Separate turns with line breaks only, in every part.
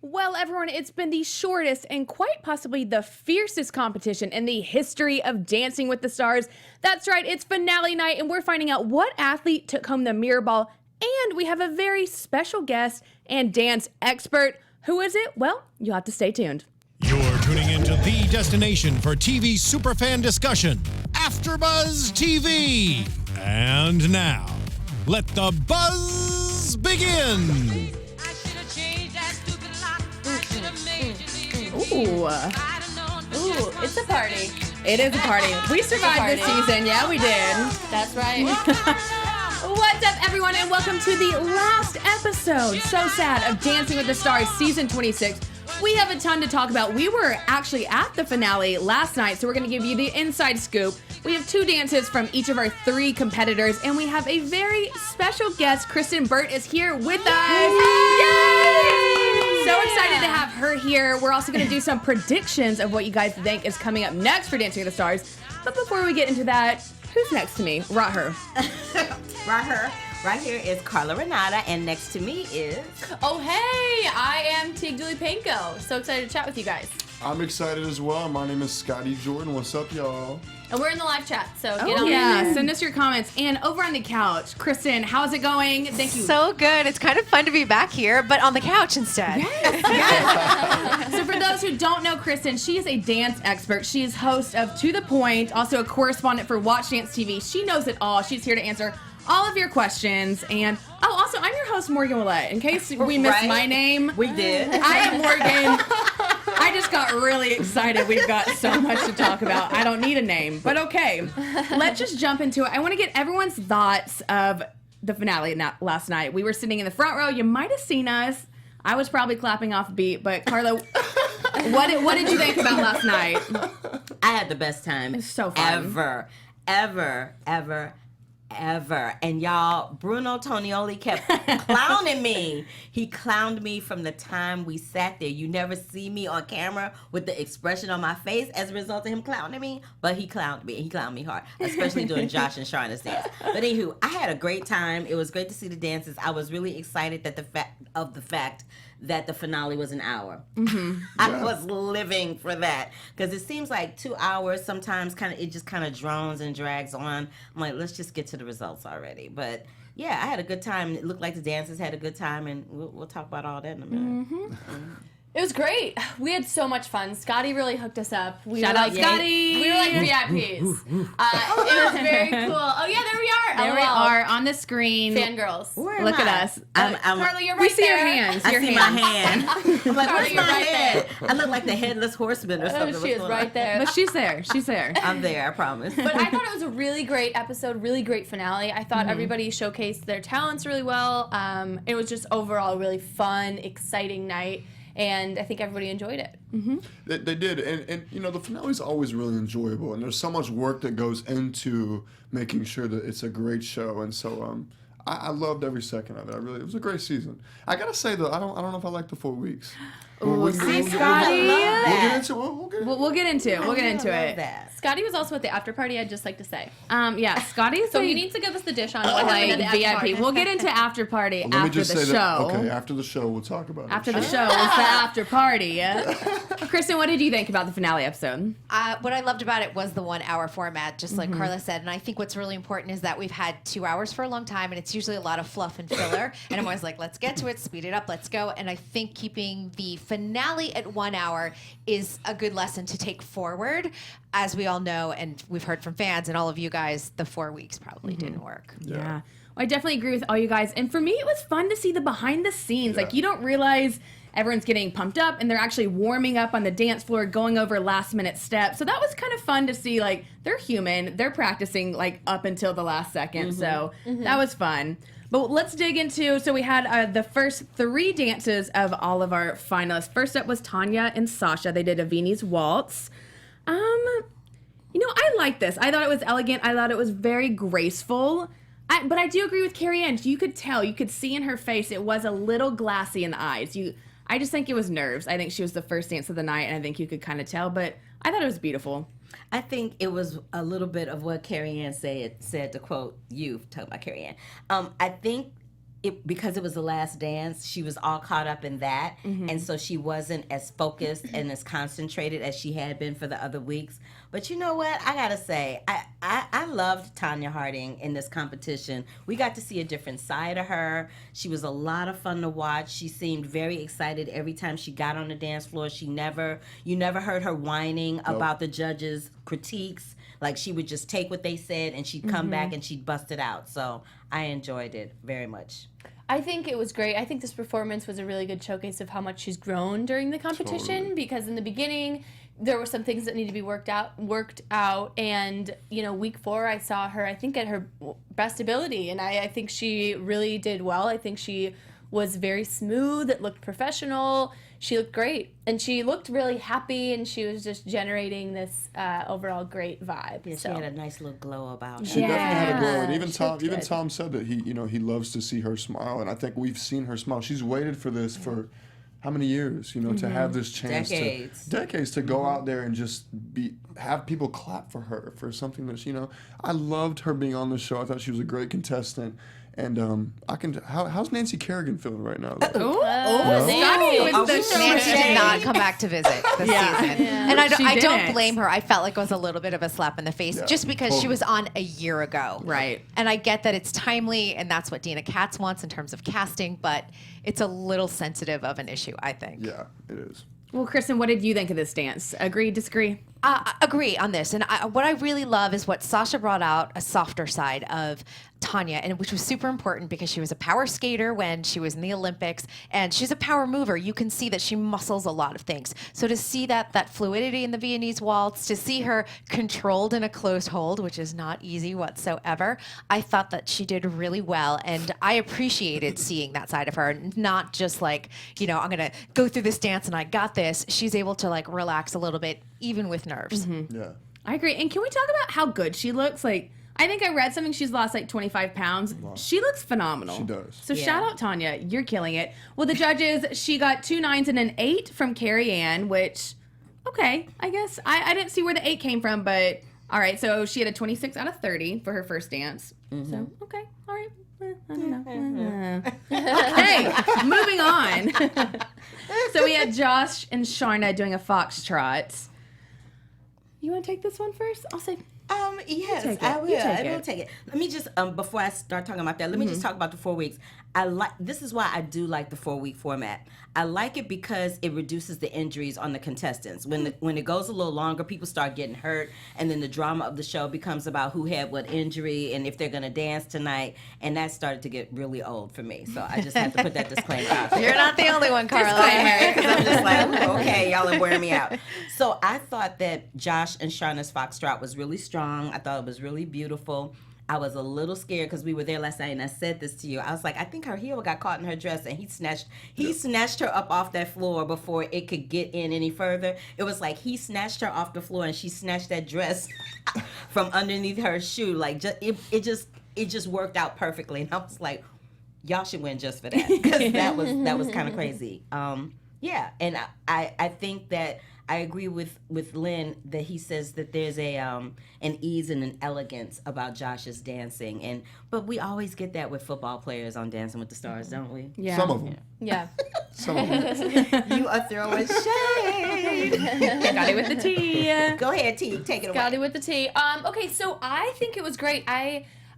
Well, everyone, it's been the shortest and quite possibly the fiercest competition in the history of Dancing with the Stars. That's right, it's finale night, and we're finding out what athlete took home the mirror ball. And we have a very special guest and dance expert. Who is it? Well, you'll have to stay tuned.
You're tuning into the destination for TV superfan discussion, AFTERBUZZ TV. And now, let the buzz begin.
Ooh,
it's a party.
it is a party. We survived this season. Yeah, we did.
That's right.
What's up, everyone, and welcome to the last episode, so sad, of Dancing with the Stars Season 26. We have a ton to talk about. We were actually at the finale last night, so we're going to give you the inside scoop. We have two dances from each of our three competitors, and we have a very special guest. Kristyn Burtt is here with us. Yay! So excited to have her here. We're also going to do some predictions of what you guys think is coming up next for Dancing with the Stars. But before we get into that, who's next to me? Right
here is Carla Renata, and next to me is...
Oh, hey, I am Tiege Dooley-Panko. So excited to chat with you guys.
I'm excited as well. My name is Scottie Jordan. What's up, y'all?
And we're in the live chat, so get on
yeah,
in.
send us your comments. And over on the couch, Kristyn, how's it going? Thank you.
So good. It's kind of fun to be back here, but on the couch instead.
Yes. So for those who don't know Kristyn, she is a dance expert. She is host of To The Point, also a correspondent for Watch Dance TV. She knows it all. She's here to answer all of your questions. And also, I'm your host, Morgan Willett. In case we missed my name,
We did.
I am Morgan. I just got really excited. We've got so much to talk about. I don't need a name, but okay. Let's just jump into it. I want to get everyone's thoughts of the finale last night. We were sitting in the front row. You might have seen us. I was probably clapping off beat, but Carla, what did you think about last night?
I had the best time.
It's so fun.
Ever. And y'all, Bruno Tonioli kept clowning me. He clowned me from the time we sat there. You never see me on camera with the expression on my face as a result of him clowning me, but he clowned me, and he clowned me hard, especially doing Josh and Sharna's dance. But anywho, I had a great time. It was great to see the dances. I was really excited that the fact that the finale was an hour.
Mm-hmm.
I was living for that, because it seems like 2 hours sometimes it just drones and drags on. I'm like, let's just get to the results already. But yeah, I had a good time. It looked like the dancers had a good time, and we'll talk about all that in a minute.
Mm-hmm.
It was great. We had so much fun. Scottie really hooked us up.
Shout out, Scottie.
We were like VIPs. It was very cool. Oh, yeah, there we are.
There we are on the screen.
Fangirls.
Where
Look
am
at
I?
us.
Carla, you're right
We see
there.
your hands.
I see my hand. I'm like, where's
you're
my
right
head? I look like the headless horseman or something.
Oh, she
What's
is
going
right
on?
there.
But she's there. She's there.
I'm there, I promise.
But I thought it was a really great episode, really great finale. I thought everybody showcased their talents really well. It was just overall a really fun, exciting night, and I think everybody enjoyed it.
Mm-hmm.
They did, and you know, the finale is always really enjoyable, and there's so much work that goes into making sure that it's a great show, and so I loved every second of it. It was a great season. I gotta say though, I don't know if I like the 4 weeks.
Ooh, see, Scottie.
We'll get into it.
We'll get into it.
That.
Scottie was also at the after party, I'd just like to say.
Yeah, Scottie's
So he needs to give us the dish on what
like
happened at the after
VIP.
party.
We'll get into after party
Let me
after
just
the
say
show.
that. Okay, after the show, we'll talk about it.
After the show, it's the after party. Kristyn, what did you think about the finale episode?
What I loved about it was the 1 hour format, just like Carla said. And I think what's really important is that we've had 2 hours for a long time, and it's usually a lot of fluff and filler. And I'm always like, let's get to it, speed it up, let's go. And I think keeping the finale at 1 hour is a good lesson to take forward. As we all know, and we've heard from fans and all of you guys, the 4 weeks probably didn't work.
Yeah. Well, I definitely agree with all you guys. And for me, it was fun to see the behind the scenes.
Yeah.
Like, you don't realize everyone's getting pumped up and they're actually warming up on the dance floor, going over last minute steps. So that was kind of fun to see. Like, they're human. They're practicing, like, up until the last second. So that was fun. But let's dig into, so we had the first 3 dances of all of our finalists. First up was Tonya and Sasha. They did a Viennese waltz. You know, I like this. I thought it was elegant. I thought it was very graceful. But I do agree with Carrie Ann. You could tell, you could see in her face, it was a little glassy in the eyes. I just think it was nerves. I think she was the first dance of the night, and I think you could kind of tell. But I thought it was beautiful.
I think it was a little bit of what Carrie Ann said to quote you, talking about Carrie Ann. I think because it was the last dance, she was all caught up in that, and so she wasn't as focused and as concentrated as she had been for the other weeks. But you know what? I gotta say, I loved Tonya Harding in this competition. We got to see a different side of her. She was a lot of fun to watch. She seemed very excited every time she got on the dance floor. You never heard her whining about the judges' critiques. Like, she would just take what they said and she'd come back and she'd bust it out. So I enjoyed it very much.
I think it was great. I think this performance was a really good showcase of how much she's grown during the competition, because in the beginning there were some things that needed to be worked out, and week 4 I saw her, I think, at her best ability, and I think she really did well. I think she was very smooth. It looked professional. She looked great, and she looked really happy, and she was just generating this overall great vibe.
Yeah, she had a nice little glow about her.
She definitely had a glow, and even
good.
Tom said that he loves to see her smile, and I think we've seen her smile. She's waited for this for how many years, to have this chance, decades to go out there and just have people clap for her for something that I loved her being on the show. I thought she was a great contestant. And how's Nancy Kerrigan feeling right now?
Scottie was the
Nancy did not come back to visit this season. And I don't blame her. I felt like it was a little bit of a slap in the face just because she was on a year ago.
Right.
And I get that it's timely and that's what Dina Katz wants in terms of casting, but it's a little sensitive of an issue, I think.
Yeah, it is.
Well, Kristyn, what did you think of this dance? Agree, disagree?
Agree on this. And what I really love is what Sasha brought out, a softer side of Tonya, and which was super important because she was a power skater when she was in the Olympics, and she's a power mover. You can see that she muscles a lot of things. So to see that fluidity in the Viennese waltz, to see her controlled in a close hold, which is not easy whatsoever, I thought that she did really well, and I appreciated seeing that side of her, not just like, I'm going to go through this dance and I got this. She's able to like relax a little bit, even with nerves.
Yeah.
I agree. And can we talk about how good she looks? Like, I think I read something, she's lost like 25 pounds. She looks phenomenal.
She does.
So shout out Tonya, you're killing it. Well, the judges, she got 2 9s and an 8 from Carrie Ann, which, okay, I guess. I didn't see where the 8 came from, but all right. So she had a 26 out of 30 for her first dance. So, okay, all right. I don't know. Okay, moving on. So we had Josh and Sharna doing a foxtrot. You want to take this one first? I'll say.
Yes, I will. I will take it. Let me just before I start talking about that, let me just talk about the 4 weeks. This is why I do like the 4-week format. I like it because it reduces the injuries on the contestants. When it goes a little longer, people start getting hurt, and then the drama of the show becomes about who had what injury and if they're gonna dance tonight. And that started to get really old for me. So I just have to put that disclaimer out there.
You're not the only one, Carla.
Because I'm just like, okay, y'all are wearing me out. So I thought that Josh and Sharna's foxtrot was really strong. I thought it was really beautiful. I was a little scared because we were there last night, and I said this to you. I was like, I think her heel got caught in her dress, and he snatched her up off that floor before it could get in any further. It was like he snatched her off the floor, and she snatched that dress from underneath her shoe. Like, it just worked out perfectly, and I was like, y'all should win just for that, because that was kind of crazy. Yeah, and I think that I agree with Lynn that he says that there's an ease and an elegance about Josh's dancing, but we always get that with football players on Dancing with the Stars, don't we?
Yeah.
Some of them.
Yeah.
Some of them.
You are throwing shade.
Scottie with the T.
Go ahead, T. Take it away.
Scottie with the T. Okay, so I think it was great.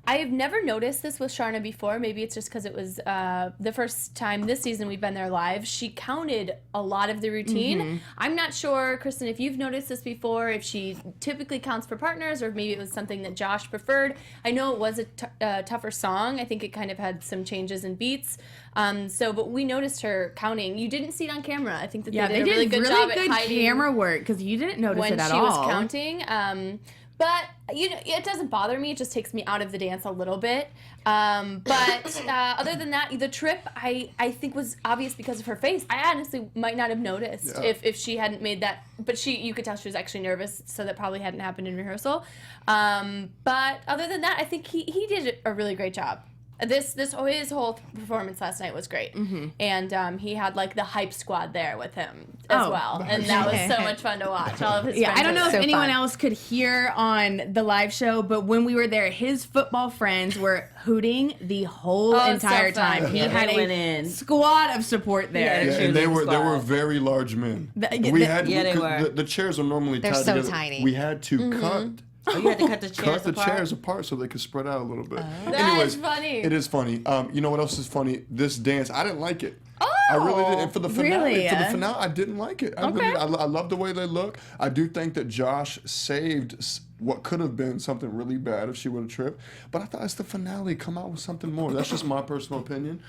I have never noticed this with Sharna before. Maybe it's just because it was the first time this season we've been there live. She counted a lot of the routine. I'm not sure, Kristyn, if you've noticed this before, if she typically counts for partners, or maybe it was something that Josh preferred. I know it was a tougher song. I think it kind of had some changes in beats. But we noticed her counting. You didn't see it on camera. I think that they did a really good job at hiding
camera work, because you didn't notice it at all.
When she was counting. But it doesn't bother me. It just takes me out of the dance a little bit. But other than that, the trip I think was obvious because of her face. I honestly might not have noticed if she hadn't made that. But you could tell she was actually nervous, so that probably hadn't happened in rehearsal. But other than that, I think he did a really great job. His whole performance last night was great, and he had like the hype squad there with him as well, and that was so much fun to watch. All of his friends
I don't know if
so
anyone
fun.
else could hear on the live show, but when we were there, his football friends were hooting the whole entire
so fun.
time. He
Yeah,
had
they went
a
in.
squad of support there.
Yeah,
And they were
squad.
very large men.
The-
they
'cause
were.
the chairs are normally
They're
tied
so
together.
tiny.
We had to cut.
Oh, you had to cut the chairs apart?
chairs apart so they could spread out a little bit.
That's funny.
It is funny. You know what else is funny? This dance, I didn't like it.
Oh,
I really did. And for the finale,
really?
I didn't like it.
Okay.
I love the way they look. I do think that Josh saved what could have been something really bad if she would have tripped. But I thought it's the finale. Come out with something more. That's just my personal opinion.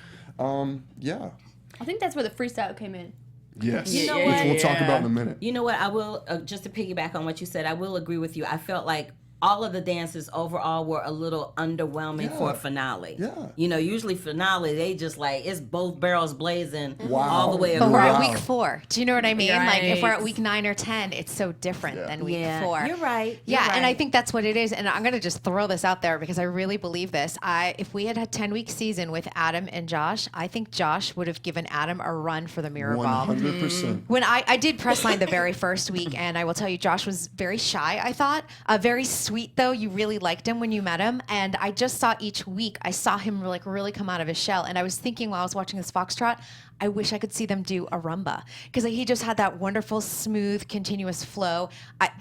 Yeah.
I think that's where the freestyle came in.
Yes.
You know
Which
what?
we'll talk about in a minute.
You know what? I will, just to piggyback on what you said, I will agree with you. I felt like all of the dances overall were a little underwhelming for a finale.
Yeah.
You know, usually finale, they just like, it's both barrels blazing
Wow.
all the way
But
across.
we're at
Wow.
week 4. Do you know what I mean? Like if we're at
Right.
week 9 or 10, it's so different than week
Yeah,
4.
you're right.
Yeah,
You're
and I
right.
think that's what it is. And I'm going to just throw this out there because I really believe this. If we had a 10-week season with Adam and Josh, I think Josh would have given Adam a run for the mirror ball.
100%.
When I did press line the very first week, and I will tell you, Josh was very shy, I thought. Very sweet, though. You really liked him when you met him. And I just saw each week, I saw him like really come out of his shell. And I was thinking while I was watching this Foxtrot, I wish I could see them do a rumba because he just had that wonderful, smooth, continuous flow.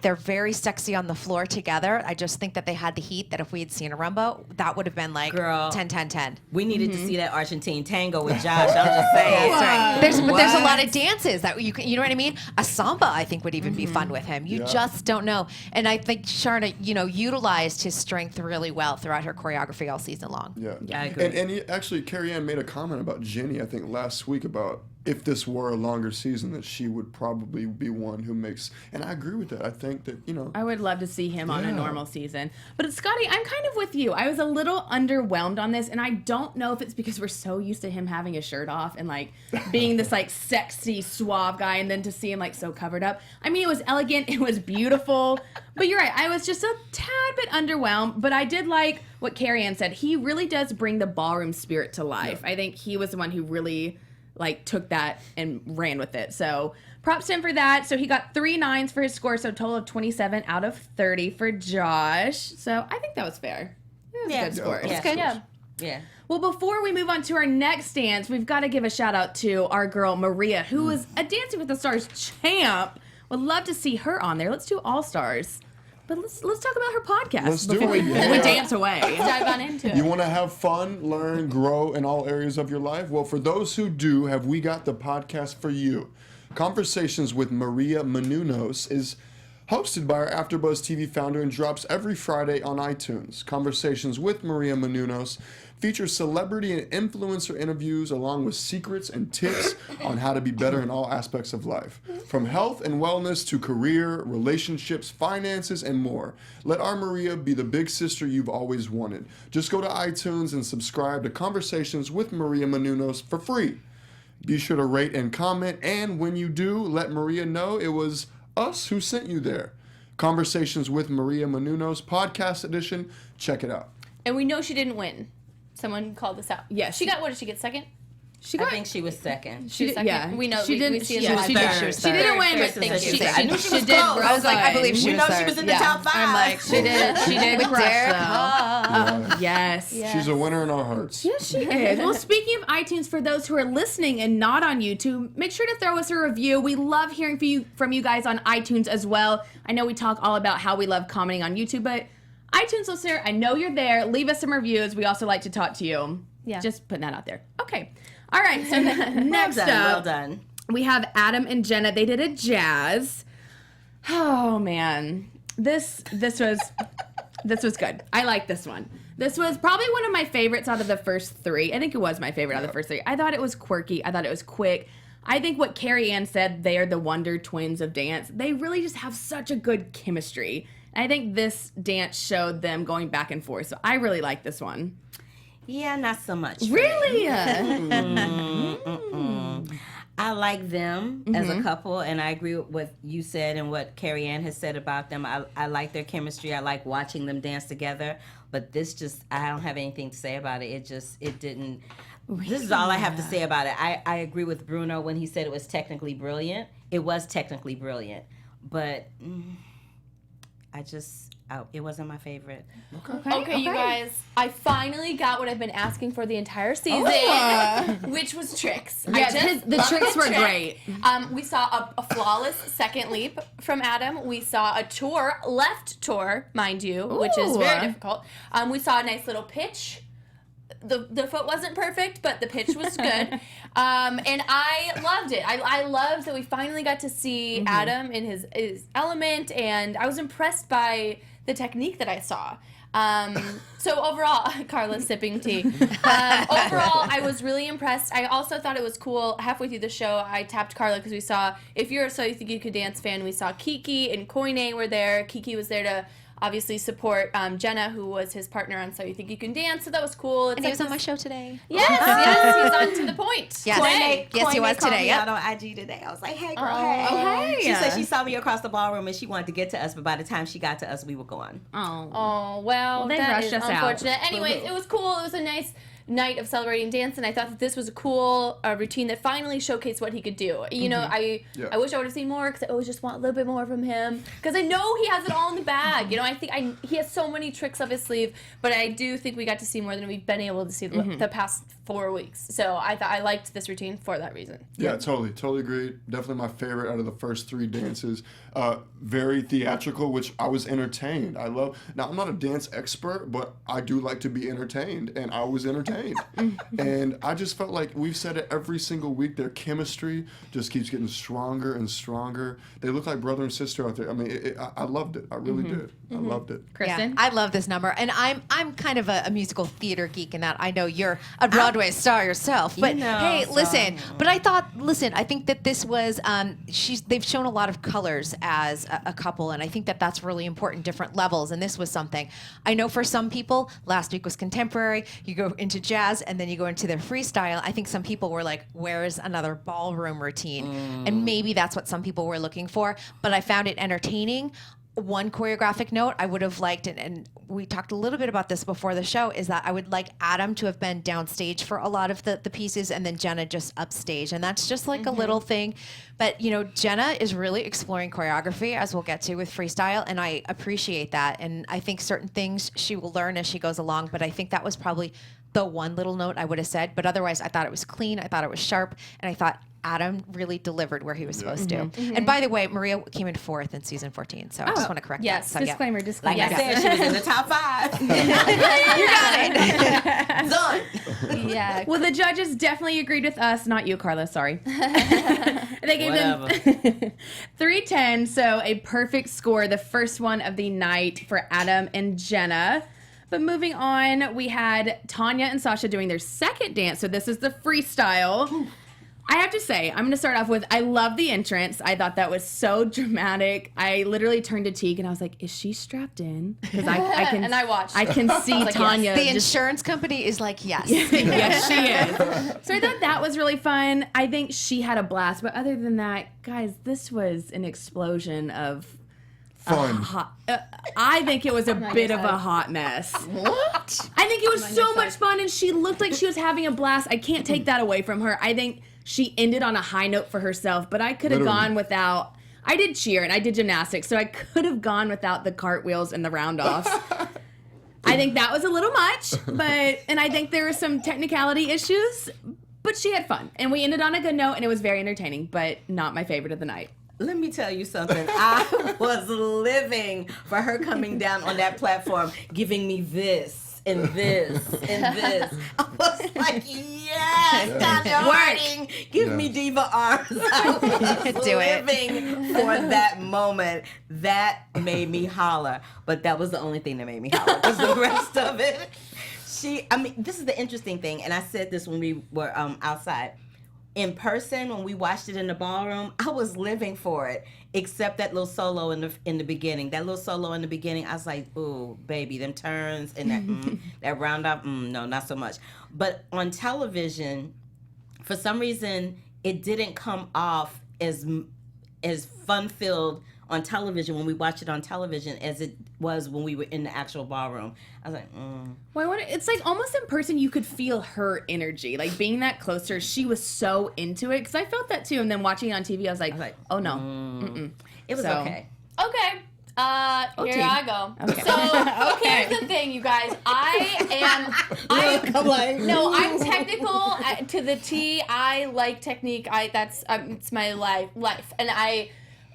They're very sexy on the floor together. I just think that they had the heat that if we had seen a rumba, that would have been like
Girl.
10-10-10.
We needed to see that Argentine tango with Josh. I'm just saying.
There's a lot of dances that you know what I mean? A samba, I think, would even be fun with him. You
Yeah.
just don't know. And I think Sharna, utilized his strength really well throughout her choreography all season long.
Yeah.
I agree.
Actually, Carrie Ann made a comment about Jenny, I think, last week about if this were a longer season, that she would probably be one who makes. And I agree with that. I think that,
I would love to see him on a
Yeah.
normal season. But Scottie, I'm kind of with you. I was a little underwhelmed on this, and I don't know if it's because we're so used to him having his shirt off and like being this like sexy, suave guy, and then to see him like so covered up. I mean, it was elegant, it was beautiful, but you're right. I was just a tad bit underwhelmed, but I did like what Carrie Ann said. He really does bring the ballroom spirit to life. I think he was the one who really like took that and ran with it. So props to him for that. So he got 3 9s for his score, so a total of 27 out of 30 for Josh. So I think that was fair. It was
Yeah.
a good score.
Yeah.
Good.
Yeah.
Yeah.
Well, before we move on to our next dance, we've got to give a shout out to our girl Maria, who was a Dancing with the Stars champ. Would love to see her on there. Let's do All Stars. But let's talk about her podcast
Let's do
before
it,
we
yeah.
dance away.
Dive on into it.
You want to have fun, learn, grow in all areas of your life? Well, for those who do, have we got the podcast for you. Conversations with Maria Menounos is hosted by our AfterBuzz TV founder and drops every Friday on iTunes. Conversations with Maria Menounos features celebrity and influencer interviews along with secrets and tips on how to be better in all aspects of life. From health and wellness to career, relationships, finances, and more. Let our Maria be the big sister you've always wanted. Just go to iTunes and subscribe to Conversations with Maria Menounos for free. Be sure to rate and comment, and when you do, let Maria know it was us who sent you there. Conversations with Maria Menounos, podcast edition. Check it out.
And we know she didn't win. Someone called this out.
Yes.
She got, what did she get, second?
She
I think she was second.
She was second?
Yeah.
We know.
She
we
didn't.
see it
she,
in the
she,
live
she,
third.
she didn't win, but
Third, thank you.
I knew she was
did.
close.
I was like, I believe she
We
was
know
third.
she was in the
Yeah.
top 5.
I'm like, she did. She did
With
crush
Derek
though. Yes.
Yeah.
She's a winner in our hearts.
Yes, she is. Well, speaking of iTunes, for those who are listening and not on YouTube, make sure to throw us a review. We love hearing from you guys on iTunes as well. I know we talk all about how we love commenting on YouTube, but iTunes listener, I know you're there. Leave us some reviews. We also like to talk to you.
Yeah.
Just putting that out there. Okay. All right. So next
well done,
up,
well done.
we have Adam and Jenna. They did a jazz. Oh man, this was good. I like this one. This was probably one of my favorites out of the first 3. I think it was my favorite out of the first 3. I thought it was quirky. I thought it was quick. I think what Carrie Ann said, they are the Wonder Twins of dance. They really just have such a good chemistry. And I think this dance showed them going back and forth. So I really like this one.
Yeah, not so much. for me.
Really?
I like them as a couple, and I agree with what you said and what Carrie Ann has said about them. I like their chemistry. I like watching them dance together. But this just, I don't have anything to say about it. It didn't. This is all I have to say about it. I agree with Bruno when he said it was technically brilliant. It was technically brilliant, but it wasn't my favorite.
Okay, you guys, I finally got what I've been asking for the entire season, which was tricks.
Yes, the tricks were great.
We saw a flawless second leap from Adam. We saw a left tour, mind you, which is very difficult. We saw a nice little pitch. The foot wasn't perfect, but the pitch was good. And I loved it. I loved that we finally got to see Adam in his element, and I was impressed by the technique that I saw. So overall, Carla's sipping tea. Overall, I was really impressed. I also thought it was cool. Halfway through the show, I tapped Carla because we saw, if you're a So You Think You Could Dance fan, we saw Kiki and Koine were there. Kiki was there to obviously support Jenna, who was his partner on So You Think You Can Dance. So that was cool.
And he was on my show today.
Yes, he's on To The Point.
Yes, yes, he was today.
Yep. On IG today. I was like, hey, girl, hey. She said she saw me across the ballroom and she wanted to get to us, but by the time she got to us, we were gone.
Oh, well,
they
that
rushed
is
us out.
unfortunate. Anyways, it was cool. It was a nice night of celebrating dance, and I thought that this was a cool routine that finally showcased what he could do. You know, I wish I would have seen more, because I always just want a little bit more from him, because I know he has it all in the bag. You know, I think he has so many tricks up his sleeve, but I do think we got to see more than we've been able to see the past 4 weeks. So I liked this routine for that reason.
Yeah, totally agree. Definitely my favorite out of the first 3 dances. Very theatrical, which I was entertained. Now, I'm not a dance expert, but I do like to be entertained, and I was entertained. And I just felt like, we've said it every single week, their chemistry just keeps getting stronger and stronger. They look like brother and sister out there. I mean, I loved it. I really did. I loved it.
Kristyn?
Yeah, I love this number, and I'm kind of a musical theater geek in that I know you're a Broadway star yourself. But hey, listen. But I think that this was they've shown a lot of colors as a couple, and I think that that's really important, different levels. And this was something. I know for some people, last week was contemporary. You go into jazz, and then you go into their freestyle. I think some people were like, "Where is another ballroom routine?" And maybe that's what some people were looking for. But I found it entertaining. One choreographic note I would have liked, and we talked a little bit about this before the show, is that I would like Adam to have been downstage for a lot of the pieces, and then Jenna just upstage. And that's just like a little thing. But, you know, Jenna is really exploring choreography, as we'll get to with freestyle, and I appreciate that. And I think certain things she will learn as she goes along, but I think that was probably the one little note I would have said. But otherwise, I thought it was clean, I thought it was sharp, and I thought Adam really delivered where he was supposed to. And by the way, Maria came in 4th in season 14, so I just want to correct that. So,
disclaimer.
Like I said, she was in the top 5.
You got it.
Done.
Yeah.
Well, the judges definitely agreed with us, not you, Carla. Sorry. They gave them 310, so a perfect score, the first one of the night for Adam and Jenna. But moving on, we had Tonya and Sasha doing their second dance. So this is the freestyle. I have to say, I'm going to start off with, I love the entrance. I thought that was so dramatic. I literally turned to Tiege and I was like, is she strapped in? Because I can,
and I watched.
I can see
like,
Tonya.
yes.
The insurance company is like, yes.
Yes, she is. So I thought that was really fun. I think she had a blast. But other than that, guys, this was an explosion of
Fun.
I think it was a bit of a hot mess. What? I think it was so much fun, and she looked like she was having a blast. I can't take that away from her. I think she ended on a high note for herself, but I could have gone without. I did cheer and I did gymnastics, so I could have gone without the cartwheels and the round-offs. I think that was a little much, and I think there were some technicality issues, but she had fun. And we ended on a good note, and it was very entertaining, but not my favorite of the night.
Let me tell you something. I was living for her coming down on that platform, giving me this and this and this. I was like, yes, Dr. Harding, give me diva arms. I was living for that moment. That made me holler. But that was the only thing that made me holler, because the rest of it, this is the interesting thing, and I said this when we were outside. In person, when we watched it in the ballroom, I was living for it, except that little solo in the beginning. That little solo in the beginning, I was like, ooh, baby, them turns and that that round up, no, not so much. But on television, for some reason, it didn't come off as fun-filled on television when we watched it on television as it was when we were in the actual ballroom. I was like,
Well, it's like almost in person you could feel her energy. Like being that closer, she was so into it. Because I felt that too. And then watching it on TV, I was like oh no. Mm-mm.
it was okay.
Okay. Here I go.
Okay.
So here's the thing, you guys. I'm technical to the T. I like technique. It's my life.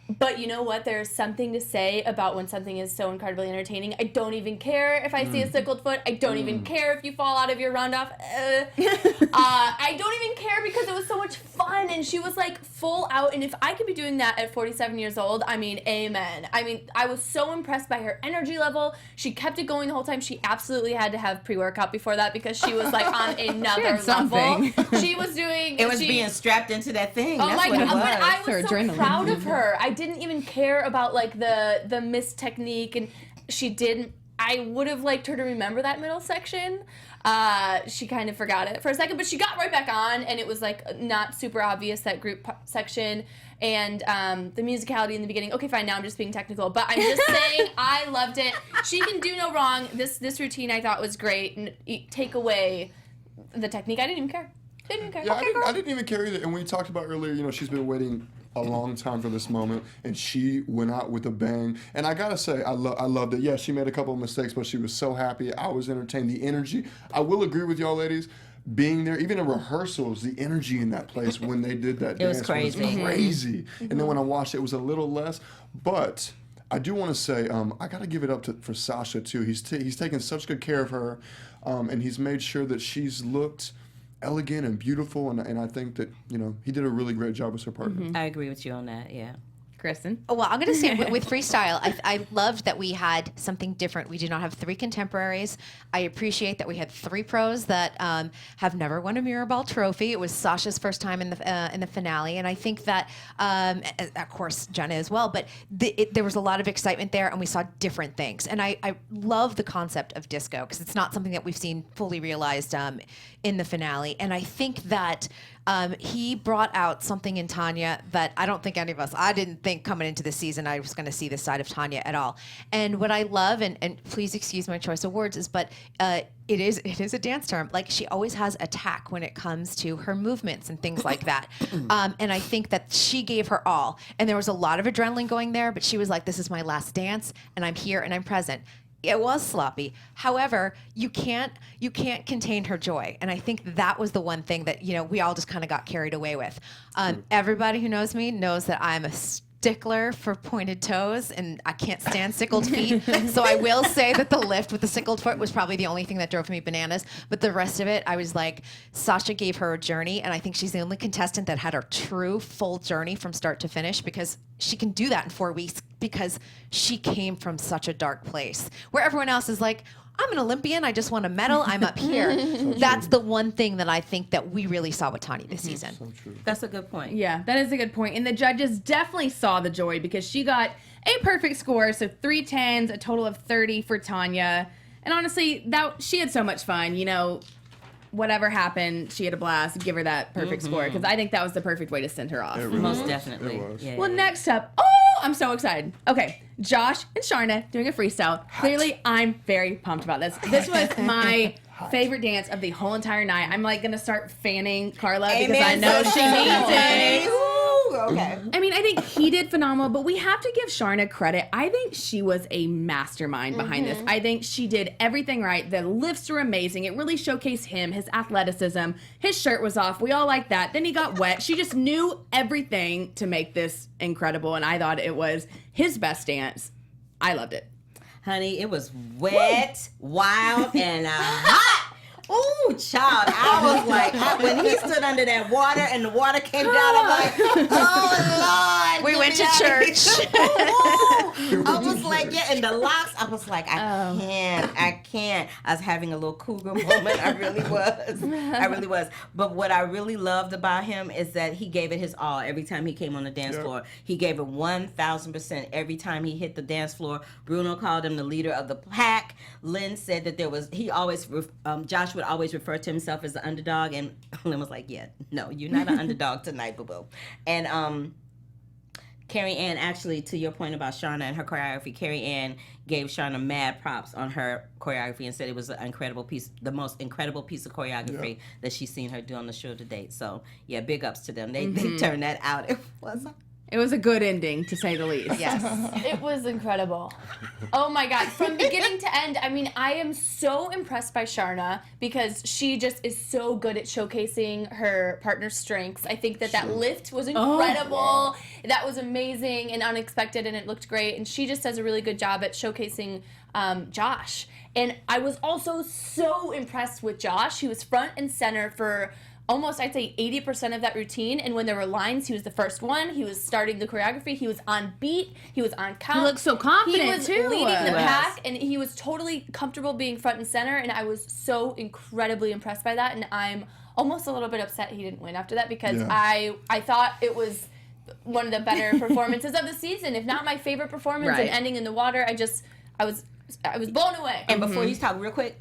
But you know what? There's something to say about when something is so incredibly entertaining. I don't even care if I see a sickled foot. I don't even care if you fall out of your round-off. I don't even care because it was so much fun, and she was like full out. And if I could be doing that at 47 years old, I mean, amen. I mean, I was so impressed by her energy level. She kept it going the whole time. She absolutely had to have pre-workout before that because she was like on another level. She was doing.
It was being strapped into that thing.
Oh
That's
my
what
God!
it was.
But I was
Her
so
adrenaline.
proud of her. I didn't even care about like the missed technique, and she didn't. I would have liked her to remember that middle section. She kind of forgot it for a second, but she got right back on, and it was like not super obvious, that group section and the musicality in the beginning. Okay, fine. Now I'm just being technical, but I'm just saying I loved it. She can do no wrong. This routine I thought was great. And take away the technique, I didn't even care.
Yeah, I didn't even care either. And we talked about earlier, you know, she's been waiting a long time for this moment, and she went out with a bang. And I gotta say, I loved it. Yeah, she made a couple of mistakes, but she was so happy. I was entertained. The energy. I will agree with y'all, ladies. Being there, even in rehearsals, the energy in that place when they did that dance
was crazy.
was crazy. And then when I watched it, it was a little less. But I do want to say, I got to give it up for Sasha too. He's taken such good care of her, and he's made sure that she's looked elegant and beautiful, and I think that, you know, he did a really great job as her partner.
I agree with you on that. Yeah.
Kristyn.
Oh, well, I'm going to say with Freestyle, I loved that we had something different. We did not have 3 contemporaries. I appreciate that we had 3 pros that have never won a Mirrorball trophy. It was Sasha's first time in the finale, and I think that, of course, Jenna as well. But there was a lot of excitement there, and we saw different things. And I love the concept of disco because it's not something that we've seen fully realized in the finale. And I think that he brought out something in Tonya that I don't think any of us, I didn't think coming into the season I was going to see this side of Tonya at all. And what I love, and please excuse my choice of words, is but it is a dance term. Like, she always has attack when it comes to her movements and things like that. And I think that she gave her all. And there was a lot of adrenaline going there, but she was like, this is my last dance, and I'm here and I'm present. It was sloppy. However, you can't contain her joy. And I think that was the one thing that, you know, we all just kind of got carried away with. Everybody who knows me knows that I'm a stickler for pointed toes, and I can't stand sickled feet. So I will say that the lift with the sickled foot was probably the only thing that drove me bananas. But the rest of it, I was like, Sasha gave her a journey, and I think she's the only contestant that had her true full journey from start to finish, because she can do that in 4 weeks because she came from such a dark place where everyone else is like, I'm an Olympian, I just won a medal, I'm up here. That's the one thing that I think that we really saw with Tonya this season.
So true.
That's a good point.
Yeah, that is a good point. And the judges definitely saw the joy because she got a perfect score. So 3 10s, a total of 30 for Tonya. And honestly, she had so much fun. You know, whatever happened, she had a blast. Give her that perfect score, because I think that was the perfect way to send her off.
It really
Most
was.
definitely.
It was.
Yeah.
Well, next up, I'm so excited. Okay, Josh and Sharna doing a freestyle. Clearly, I'm very pumped about this. This was my favorite dance of the whole entire night. I'm like gonna start fanning Carla because I know she needs it.
Okay.
I mean, I think he did phenomenal, but we have to give Sharna credit. I think she was a mastermind behind this. I think she did everything right. The lifts were amazing. It really showcased him, his athleticism. His shirt was off. We all liked that. Then he got wet. She just knew everything to make this incredible, and I thought it was his best dance. I loved it.
Honey, it was wet, wild, and hot. Ooh, child. I was like, when he stood under that water and the water came down, I'm like, oh, Lord.
went to church.
I was like, yeah, and the locks, I was like, I can't. I was having a little cougar moment. I really was. But what I really loved about him is that he gave it his all every time he came on the dance floor. He gave it 1,000% every time he hit the dance floor. Bruno called him the leader of the pack. Lynn said that Josh would always refer to himself as the underdog, and Lynn was like, yeah, no, you're not an underdog tonight, boo-boo. And Carrie Ann, actually, to your point about Shauna and her choreography, Carrie Ann gave Shauna mad props on her choreography and said it was an incredible piece, the most incredible piece of choreography that she's seen her do on the show to date. So, yeah, big ups to them. They turned that out.
It was a good ending, to say the least.
Yes.
It was incredible. Oh my God. From beginning to end, I mean, I am so impressed by Sharna because she just is so good at showcasing her partner's strengths. I think that lift was incredible. Oh, wow. That was amazing and unexpected, and it looked great. And she just does a really good job at showcasing Josh. And I was also so impressed with Josh. He was front and center for almost, I'd say, 80% of that routine. And when there were lines, he was the first one. He was starting the choreography. He was on beat. He was on count.
He looked so confident,
He was
too.
leading the pack, and he was totally comfortable being front and center. And I was so incredibly impressed by that. And I'm almost a little bit upset he didn't win after that because I thought it was one of the better performances of the season, if not my favorite performance. And ending in the water, I was blown away.
And before you talk real quick,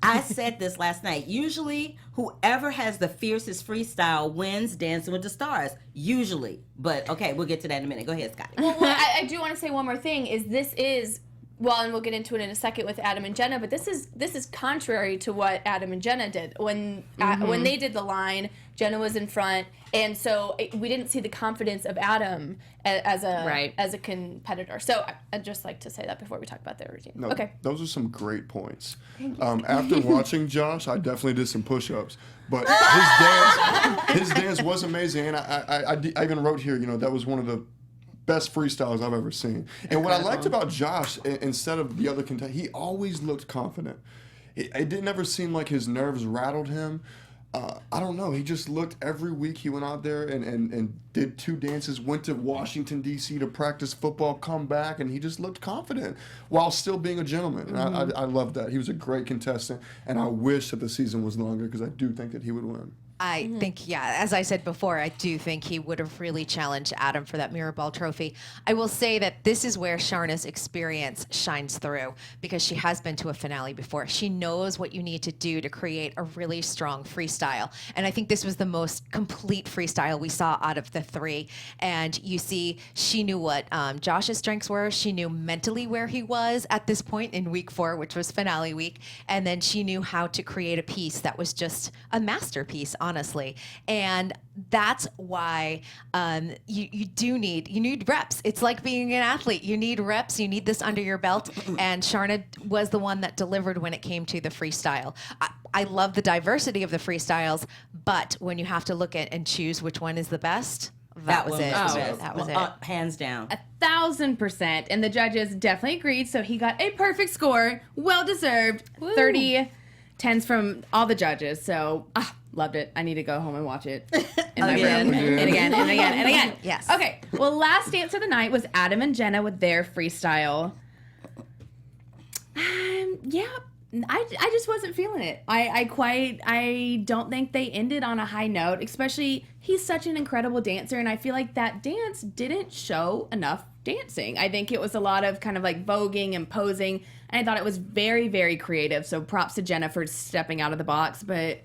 I said this last night. Usually, whoever has the fiercest freestyle wins Dancing with the Stars. Usually. But, okay, we'll get to that in a minute. Go ahead, Scottie.
Well, I do want to say one more thing, and we'll get into it in a second with Adam and Jenna, but this is contrary to what Adam and Jenna did. When they did the line, Jenna was in front, and so we didn't see the confidence of Adam as a competitor. So I'd just like to say that before we talk about their routine.
No,
okay.
Those are some great points. After watching Josh, I definitely did some push-ups, but his dance was amazing, and I even wrote here, that was one of the best freestyles I've ever seen. And what I liked about Josh, instead of the other contestants, he always looked confident. It didn't ever seem like his nerves rattled him. I don't know. He just looked every week. He went out there and did 2 dances, went to Washington, D.C. to practice football, come back, and he just looked confident while still being a gentleman. And I loved that. He was a great contestant, and I wish that the season was longer because I do think that he would win.
I think, as I said before, I do think he would have really challenged Adam for that mirror ball trophy. I will say that this is where Sharna's experience shines through because she has been to a finale before. She knows what you need to do to create a really strong freestyle. And I think this was the most complete freestyle we saw out of the 3. And you see, she knew what Josh's strengths were. She knew mentally where he was at this point in week 4, which was finale week. And then she knew how to create a piece that was just a masterpiece, honestly. And that's why you need reps. It's like being an athlete. You need reps. You need this under your belt. And Sharna was the one that delivered when it came to the freestyle. I love the diversity of the freestyles, but when you have to look at and choose which one is the best, that was it. That was it.
Hands down.
1,000%. And the judges definitely agreed, so he got a perfect score. Well deserved. 30 10s from all the judges. So, loved it. I need to go home and watch it. In my room. And again, and again, and again.
Yes.
Okay. Well, last dance of the night was Adam and Jenna with their freestyle. I just wasn't feeling it. I don't think they ended on a high note, especially he's such an incredible dancer, and I feel like that dance didn't show enough dancing. I think it was a lot of kind of like voguing and posing, and I thought it was very, very creative, so props to Jenna for stepping out of the box, but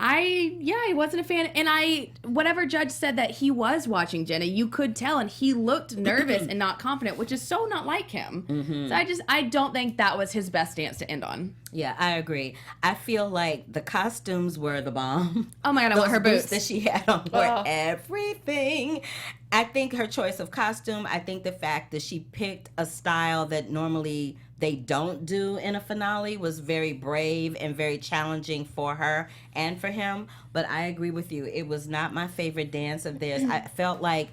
I wasn't a fan. And whatever judge said that he was watching Jenna, you could tell, and he looked nervous and not confident, which is so not like him. So I don't think that was his best dance to end on.
Yeah, I agree. I feel like the costumes were the bomb.
Oh my God, I want her boots
that she had on were everything. I think her choice of costume, I think the fact that she picked a style that normally they don't do in a finale was very brave and very challenging for her and for him. But I agree with you. It was not my favorite dance of theirs. I felt like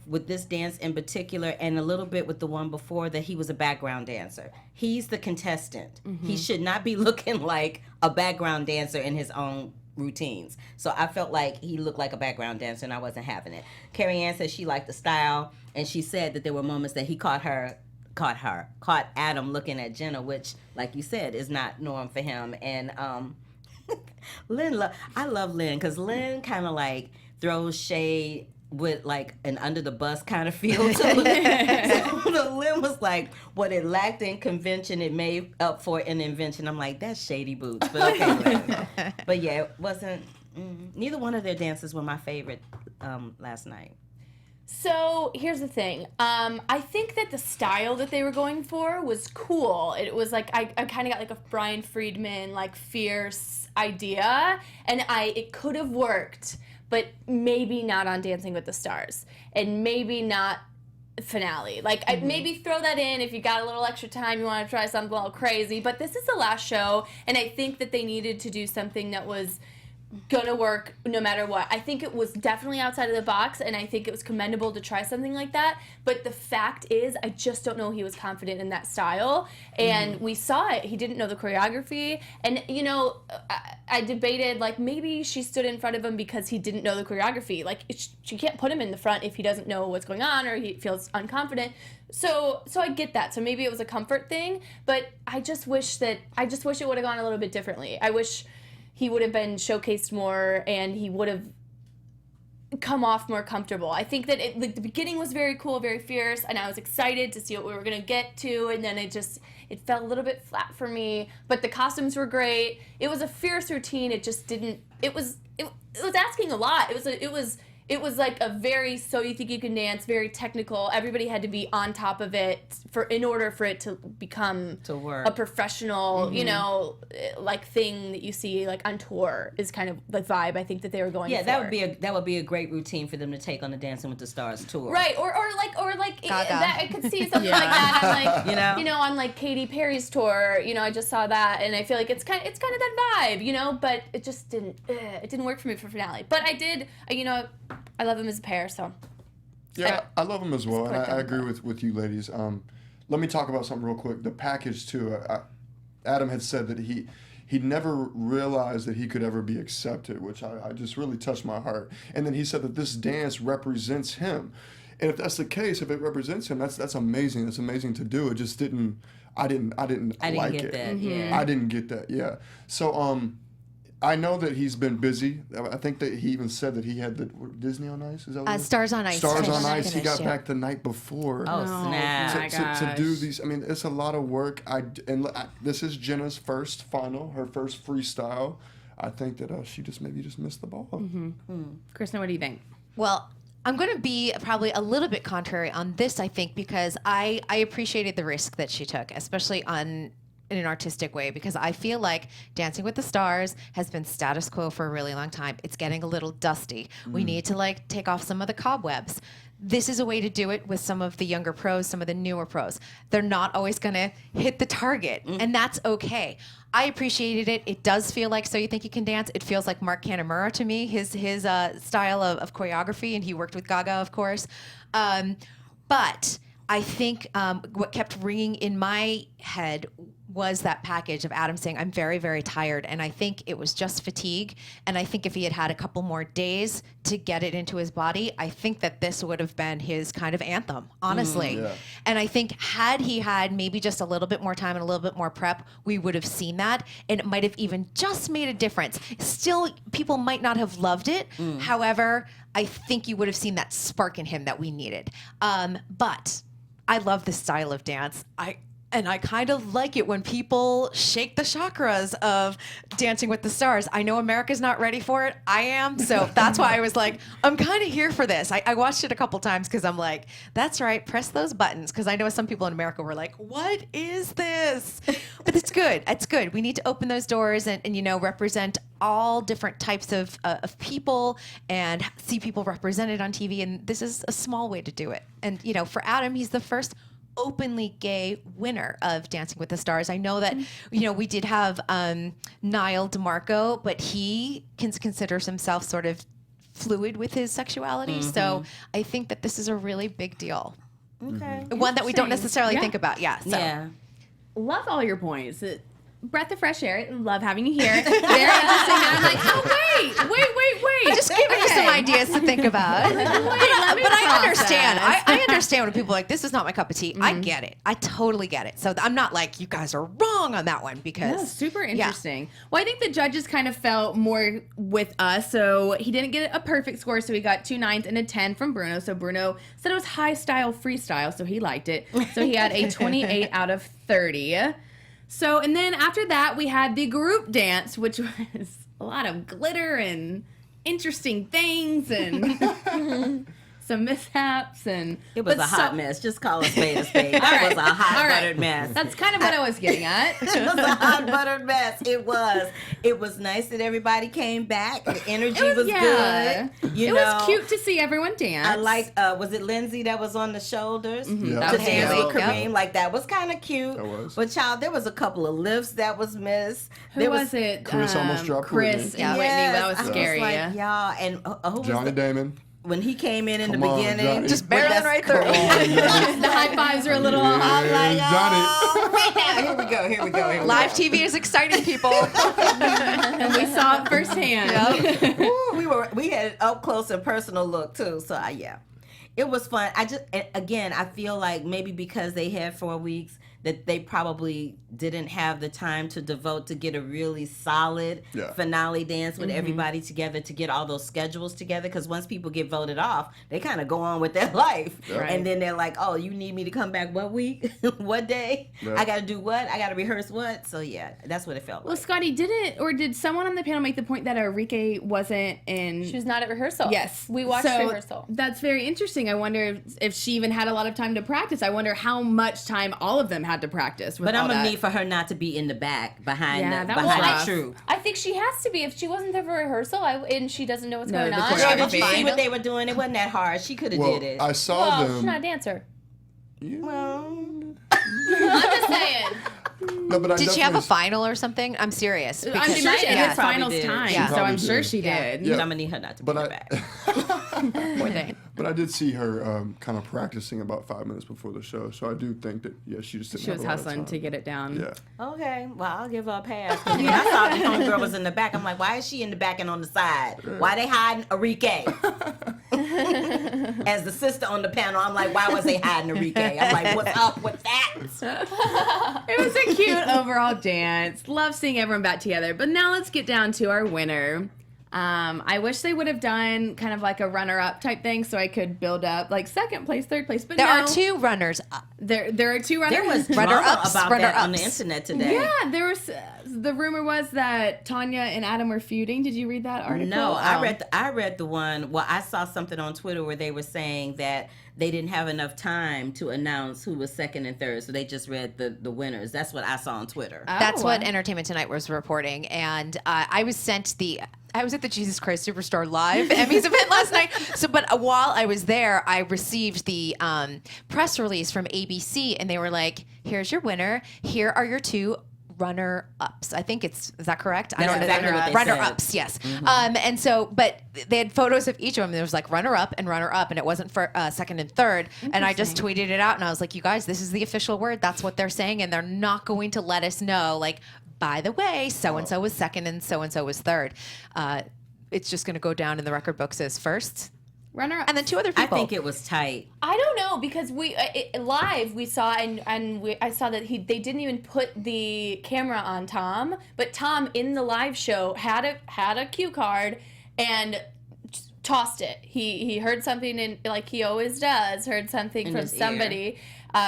with this dance in particular, and a little bit with the one before, that he was a background dancer. He's the contestant. He should not be looking like a background dancer in his own routines. So I felt like he looked like a background dancer, and I wasn't having it. Carrie Ann said she liked the style, and she said that there were moments that he caught Adam looking at Jenna, which, like you said, is not norm for him. And Lynn, I love Lynn because Lynn kind of like throws shade with like an under the bus kind of feel to it. So Lynn was like, what it lacked in convention, it made up for in invention. I'm like, that's shady boots. But okay, Lynn. But yeah, it wasn't, neither one of their dances were my favorite last night.
So here's the thing. I think that the style that they were going for was cool. It was like I kind of got like a Brian Friedman like fierce idea, and it could have worked, but maybe not on Dancing with the Stars, and maybe not finale. Like I maybe throw that in if you got a little extra time, you want to try something a little crazy. But this is the last show, and I think that they needed to do something that was gonna work no matter what. I think it was definitely outside of the box, and I think it was commendable to try something like that. But the fact is, I just don't know he was confident in that style. And we saw it. He didn't know the choreography. And, you know, I debated, like, maybe she stood in front of him because he didn't know the choreography. Like, she can't put him in the front if he doesn't know what's going on or he feels unconfident. So I get that. So maybe it was a comfort thing. But I just wish it would have gone a little bit differently. I wish he would have been showcased more, and he would have come off more comfortable. I think that the beginning was very cool, very fierce, and I was excited to see what we were going to get to, and then it felt a little bit flat for me. But the costumes were great. It was a fierce routine. It just didn't. It was asking a lot. It was like a very so you think you can dance, very technical. Everybody had to be on top of it in order for it to become
work.
A professional, you know, like thing that you see like on tour is kind of the vibe I think that they were going for.
Yeah, that would be a great routine for them to take on the Dancing with the Stars tour.
Right, or like that, I could see something
Yeah.
like that on like
You know?
on like Katy Perry's tour. You know, I just saw that, and I feel like it's kind of that vibe, you know. But it just didn't work for me for finale. But I did, you know. I love him as a pair, so.
Yeah, I love him as well, and I agree with you ladies. Let me talk about something real quick. The package, too. Adam had said that he never realized that he could ever be accepted, which I just really touched my heart. And then he said that this dance represents him. And if that's the case, if it represents him, that's amazing. It's amazing to do. It just didn't, I didn't like
get
it.
that, yeah.
I didn't get that, yeah. So, I know that he's been busy. I think that he even said that he had the Disney on Ice. Is that what it was?
Stars on Ice.
Stars on
Finish,
Ice. He got
yeah.
back the night before.
Oh, snap.
my
To do
gosh.
these. I mean, it's a lot of work. This is Jenna's first final, her first freestyle. I think that she maybe just missed the ball.
Kristyn, what do you think?
Well, I'm going to be probably a little bit contrary on this, I think, because I appreciated the risk that she took, especially in an artistic way, because I feel like Dancing with the Stars has been status quo for a really long time. It's getting a little dusty. We need to like take off some of the cobwebs. This is a way to do it with some of the younger pros, some of the newer pros. They're not always going to hit the target, and that's okay. I appreciated it. It does feel like So You Think You Can Dance. It feels like Mark Kanamura to me, his style of choreography, and he worked with Gaga, of course. But I think what kept ringing in my head was that package of Adam saying, I'm very, very tired. And I think it was just fatigue. And I think if he had had a couple more days to get it into his body, I think that this would have been his kind of anthem, honestly.
Yeah.
And I think had he had maybe just a little bit more time and a little bit more prep, we would have seen that. And it might have even just made a difference. Still, people might not have loved it. However, I think you would have seen that spark in him that we needed. But I love this style of dance. I kind of like it when people shake the chakras of Dancing with the Stars. I know America's not ready for it. I am. So that's why I was like, I'm kind of here for this. I watched it a couple times because I'm like, that's right, press those buttons. Because I know some people in America were like, what is this? But it's good. It's good. We need to open those doors and you know, represent all different types of people and see people represented on TV. And this is a small way to do it. And, you know, for Adam, he's the first openly gay winner of Dancing with the Stars. I know that, you know, we did have Niall DeMarco, but he considers himself sort of fluid with his sexuality. So I think that this is a really big deal.
Okay.
One that we don't necessarily
Yeah.
think about. Yeah. So.
Yeah.
Love all your points. breath of fresh air. Love having you here. Very interesting. And I'm like, oh, wait.
Just giving you some ideas to think about.
Let me
But I
process.
understand. I understand when people are like, this is not my cup of tea. I get it. I totally get it. So I'm not like, you guys are wrong on that one because.
Yeah, super interesting. Well, I think the judges kind of felt more with us. So he didn't get a perfect score. So he got 2 9s and a 10 from Bruno. So Bruno said it was high style freestyle. So he liked it. So he had a 28 out of 30. So, and then after that, we had the group dance, which was a lot of glitter and interesting things and some mishaps. And
It was a hot mess. Just call a spade a spade. It was a hot buttered mess.
That's kind of what I was getting at.
It was a hot buttered mess. It was. It was nice that everybody came back. The energy was good.
It was cute to see everyone dance.
I liked, was it Lindsay that was on the shoulders?
Yeah.
That
To
was
dance
cute.
with Kareem, like that was kind of cute.
That was.
But child, there was a couple of lifts that was missed.
Who was it?
Chris almost dropped
Chris
Whitney.
and Whitney. That was
I
scary.
like, y'all, and who was
Johnny
the,
Damon.
when he came in the
Come on,
beginning,
Johnny.
Just
with
barreling
that-
right through.
Come on,
The high fives are a little off.
yeah, Johnny.
Here we go. Here we go.
Live TV is exciting, people.
And we saw it firsthand.
Ooh, we had an up close and personal look too. So yeah, it was fun. I feel like maybe because they had 4 weeks that they probably didn't have the time to devote to get a really solid finale dance with everybody together to get all those schedules together. Because once people get voted off, they kind of go on with their life,
Right.
and then they're like, "Oh, you need me to come back what week, what day?
Yeah.
I got to do what? I got to rehearse what?" So yeah, that's what it felt
Well,
like.
Scottie, did someone on the panel make the point that Enrique wasn't in?
She was not at rehearsal.
Yes.
We watched
So
rehearsal.
That's very interesting. I wonder if she even had a lot of time to practice. I wonder how much time all of them had to practice with
But
all
I'm gonna
that.
need for her not to be in the back behind
Yeah,
the
that was
behind
rough.
the truth.
I think she has to be. If she wasn't there for rehearsal and she doesn't know what's
No,
going
the
on.
choreography.
Yeah, did you see
Fine.
what they were doing? It wasn't that hard. She could have
Well,
did it.
I saw
Well, she's
them.
not a dancer.
Well,
I'm just saying.
No, but I
Did she have a
definitely-
final or something? I'm serious.
I'm
because-
sure she
Yeah.
had
Probably
finals
did.
time,
She
so
probably
I'm sure
did.
she did.
Yeah.
I'm gonna need her not to be in the back.
Poor thing.
But I did see her kind of practicing about 5 minutes before the show, so I do think that she just didn't
She
have
was
a lot of
hustling
time.
to get it down.
Yeah.
Okay, well I'll give her a pass. 'Cause when I saw the homegirl was in the back, I'm like, why is she in the back and on the side? Why they hiding Enrique? As the sister on the panel, I'm like, why was they hiding Enrique? I'm like, what's up with that?
It was a cute overall dance. Love seeing everyone back together. But now let's get down to our winner. I wish they would have done kind of like a runner-up type thing so I could build up like second place, third place. But
There
no,
are 2 runners.
There are 2 runners.
There was
Runner
drama
ups,
about
runner
that on the
ups.
internet today.
Yeah, there was. The rumor was that Tonya and Adam were feuding. Did you read that article?
No,
Oh.
I read the one. Well, I saw something on Twitter where they were saying that they didn't have enough time to announce who was second and third, so they just read the winners. That's what I saw on Twitter.
That's
Oh,
what
wow.
Entertainment Tonight was reporting, and I was at the Jesus Christ Superstar Live Emmys event last night. So, but while I was there, I received the press release from ABC, and they were like, "Here's your winner. Here are your 2 runner-ups." I think is that correct? I
That's
don't know.
exactly what they said.
Runner-ups, yes. And so, but they had photos of each of them. There was like runner-up and runner-up, and it wasn't for second and third. And I just tweeted it out, and I was like, "You guys, this is the official word. That's what they're saying, and they're not going to let us know." Like, by the way, so and so was second, and so was third. It's just going to go down in the record books as first,
Runner up.
and then 2 other
I
people.
think it was tight.
I don't know because we live we saw I saw that they didn't even put the camera on Tom, but Tom in the live show had a cue card and tossed it. He heard something and like he always does, heard something
In
from
his ear.
somebody.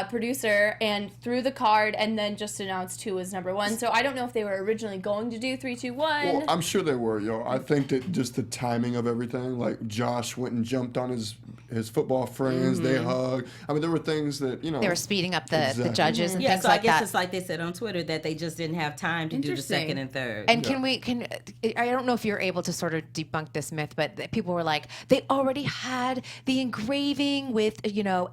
Producer and threw the card and then just announced who was number 1. So I don't know if they were originally going to do 3, 2, 1.
Well, I'm sure they were, yo. I think that just the timing of everything, like Josh went and jumped on his football friends, they hugged. I mean, there were things that,
they were speeding up the
Exactly.
judges and
Yeah,
things
so
like
I guess
that.
it's like they said on Twitter that they just didn't have time to do the
Interesting.
second and third.
And I don't know if you're able to sort of debunk this myth, but people were like, they already had the engraving with,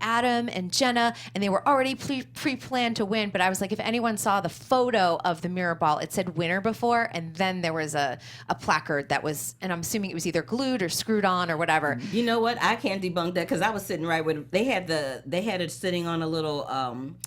Adam and Jenna, and they were already pre-planned to win. But I was like, if anyone saw the photo of the mirror ball, it said winner before, and then there was a placard that was, and I'm assuming it was either glued or screwed on or whatever.
You know what? I can't debunk debunked that because I was sitting right with. They had it sitting on a little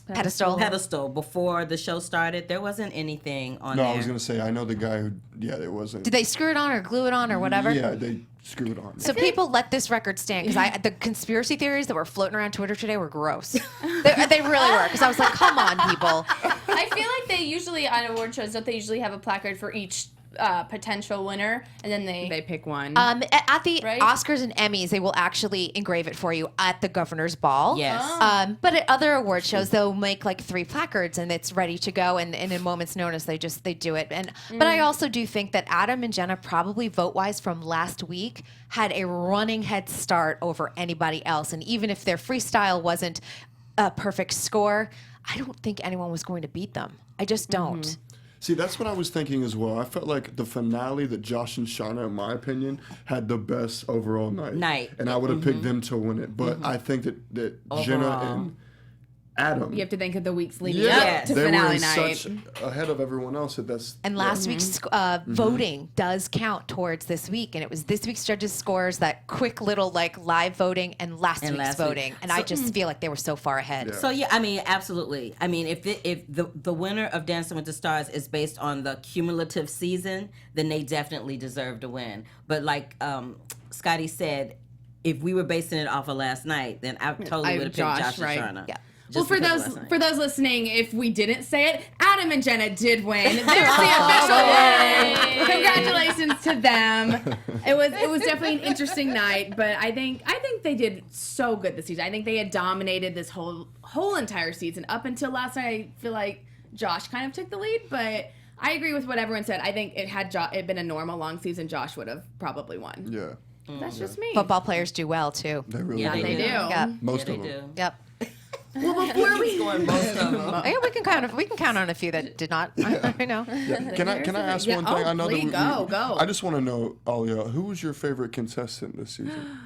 pedestal before the show started. There wasn't anything on there.
No, I was gonna say I know the guy who. Yeah, there wasn't.
Did they screw it on or glue it on or whatever?
Yeah, they screwed it on.
So people let this record stand because the conspiracy theories that were floating around Twitter today were gross. They really were because I was like, come on, people.
I feel like they usually on award shows don't they usually have a placard for each potential winner, and then they
pick one.
At the
Right?
Oscars and Emmys, they will actually engrave it for you at the governor's ball.
Yes.
But at other award shows, they'll make like 3 placards and it's ready to go. And in a moment's notice, they do it. But I also do think that Adam and Jenna probably vote-wise from last week had a running head start over anybody else. And even if their freestyle wasn't a perfect score, I don't think anyone was going to beat them. I just don't.
See, that's what I was thinking as well. I felt like the finale that Josh and Shauna, in my opinion, had the best overall night. And I would have picked them to win it. But I think that Jenna and Adam.
You have to think of the weeks leading
Yeah,
up to
they were
finale
in
night.
such ahead of everyone else that's.
And last week's voting does count towards this week, and it was this week's judges' scores, that quick little like live voting, and last week's voting, and I just feel like they were so far ahead.
Yeah.
So yeah, I mean, absolutely. I mean, if the winner of Dancing with the Stars is based on the cumulative season, then they definitely deserve to win. But like Scottie said, if we were basing it off of last night, then I totally would have picked Josh
right?
and Shauna.
Yeah.
Well, for those listening, if we didn't say it, Adam and Jenna did win. There's the official winner. Congratulations to them. It was definitely an interesting night, but I think they did so good this season. I think they had dominated this whole entire season up until last night. I feel like Josh kind of took the lead, but I agree with what everyone said. I think had it been a normal long season, Josh would have probably won.
Yeah.
That's just me.
Football players do well too.
They really
Yeah,
do.
They do.
Yep.
Most
Yeah,
of
they
them.
do.
Yep.
Well, before we
Most of them.
Yeah, we can count on a few that did not. I know.
Yeah. Can I ask one thing?
Oh,
I know
please,
that
go.
I just want to know, Alia, who was your favorite contestant this season?